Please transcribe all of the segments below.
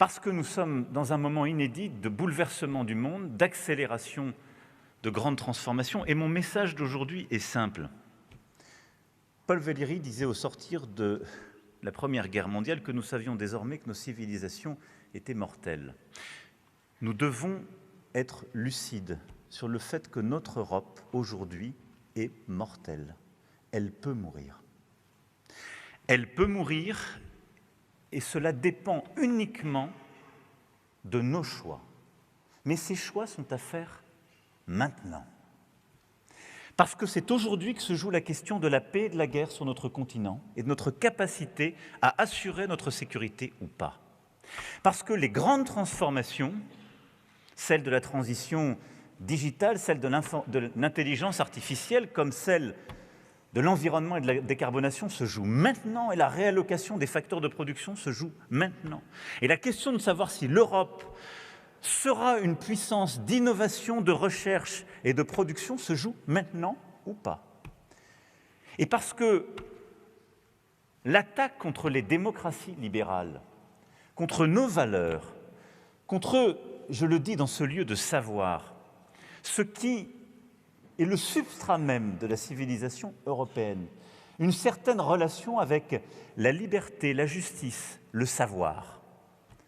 parce que nous sommes dans un moment inédit de bouleversement du monde, d'accélération de grandes transformations. Et mon message d'aujourd'hui est simple. Paul Valéry disait au sortir de la Première Guerre mondiale que nous savions désormais que nos civilisations étaient mortelles. Nous devons être lucides sur le fait que notre Europe, aujourd'hui, est mortelle. Elle peut mourir. Elle peut mourir, et cela dépend uniquement de nos choix. Mais ces choix sont à faire maintenant. Parce que c'est aujourd'hui que se joue la question de la paix et de la guerre sur notre continent et de notre capacité à assurer notre sécurité ou pas. Parce que les grandes transformations, celles de la transition digitale, celles de l'intelligence artificielle, comme celle de l'environnement et de la décarbonation se joue maintenant, et la réallocation des facteurs de production se joue maintenant. Et la question de savoir si l'Europe sera une puissance d'innovation, de recherche et de production se joue maintenant ou pas. Et parce que l'attaque contre les démocraties libérales, contre nos valeurs, contre, je le dis dans ce lieu de savoir, ce qui est le substrat même de la civilisation européenne, une certaine relation avec la liberté, la justice, le savoir,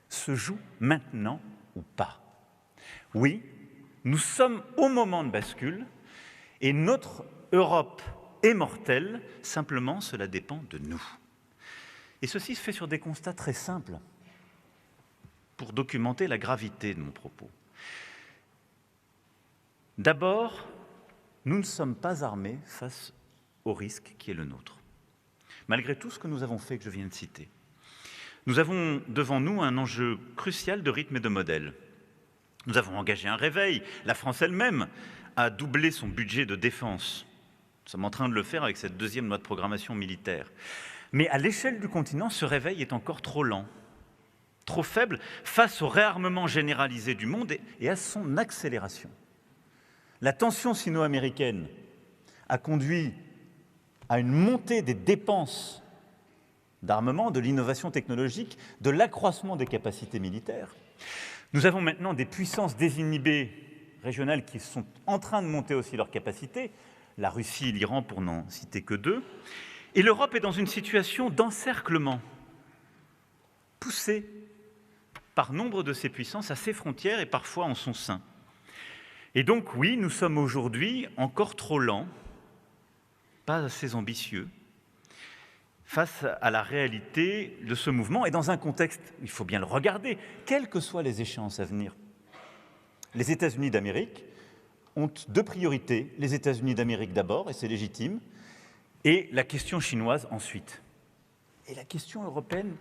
se joue maintenant ou pas. Oui, nous sommes au moment de bascule et notre Europe est mortelle, simplement cela dépend de nous. Et ceci se fait sur des constats très simples pour documenter la gravité de mon propos. D'abord, nous ne sommes pas armés face au risque qui est le nôtre. Malgré tout ce que nous avons fait, que je viens de citer, nous avons devant nous un enjeu crucial de rythme et de modèle. Nous avons engagé un réveil. La France elle-même a doublé son budget de défense. Nous sommes en train de le faire avec cette deuxième loi de programmation militaire. Mais à l'échelle du continent, ce réveil est encore trop lent, trop faible face au réarmement généralisé du monde et à son accélération. La tension sino-américaine a conduit à une montée des dépenses d'armement, de l'innovation technologique, de l'accroissement des capacités militaires. Nous avons maintenant des puissances désinhibées régionales qui sont en train de monter aussi leurs capacités, la Russie et l'Iran pour n'en citer que deux, et l'Europe est dans une situation d'encerclement, poussée par nombre de ces puissances à ses frontières et parfois en son sein. Et donc, oui, nous sommes aujourd'hui encore trop lents, pas assez ambitieux, face à la réalité de ce mouvement et dans un contexte, il faut bien le regarder, quelles que soient les échéances à venir. Les États-Unis d'Amérique ont deux priorités, les États-Unis d'Amérique d'abord, et c'est légitime, et la question chinoise ensuite. Et la question européenne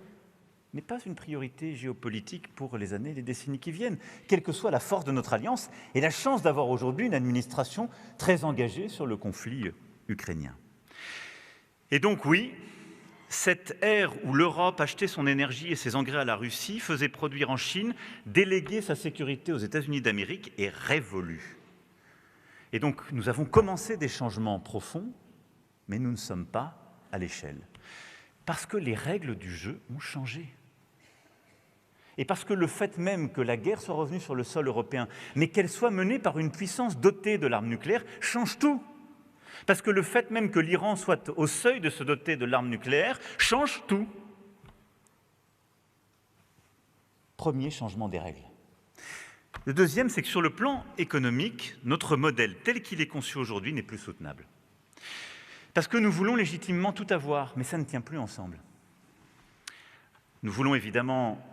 n'est pas une priorité géopolitique pour les années et les décennies qui viennent, quelle que soit la force de notre alliance et la chance d'avoir aujourd'hui une administration très engagée sur le conflit ukrainien. Et donc oui, cette ère où l'Europe achetait son énergie et ses engrais à la Russie, faisait produire en Chine, déléguait sa sécurité aux États-Unis d'Amérique est révolue. Et donc nous avons commencé des changements profonds, mais nous ne sommes pas à l'échelle. Parce que les règles du jeu ont changé. Et parce que le fait même que la guerre soit revenue sur le sol européen, mais qu'elle soit menée par une puissance dotée de l'arme nucléaire, change tout. Parce que le fait même que l'Iran soit au seuil de se doter de l'arme nucléaire, change tout. Premier changement des règles. Le deuxième, c'est que sur le plan économique, notre modèle tel qu'il est conçu aujourd'hui n'est plus soutenable. Parce que nous voulons légitimement tout avoir, mais ça ne tient plus ensemble. Nous voulons évidemment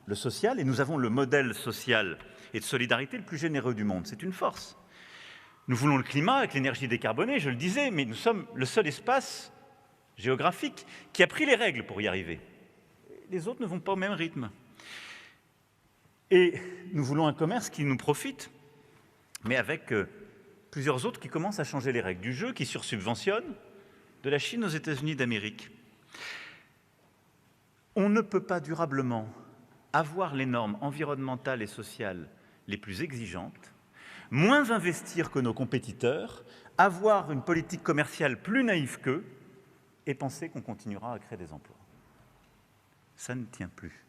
le social, et nous avons le modèle social et de solidarité le plus généreux du monde. C'est une force. Nous voulons le climat avec l'énergie décarbonée, je le disais, mais nous sommes le seul espace géographique qui a pris les règles pour y arriver. Les autres ne vont pas au même rythme. Et nous voulons un commerce qui nous profite, mais avec plusieurs autres qui commencent à changer les règles du jeu, qui sursubventionnent, de la Chine aux États-Unis d'Amérique. On ne peut pas durablement avoir les normes environnementales et sociales les plus exigeantes, moins investir que nos compétiteurs, avoir une politique commerciale plus naïve qu'eux et penser qu'on continuera à créer des emplois. Ça ne tient plus.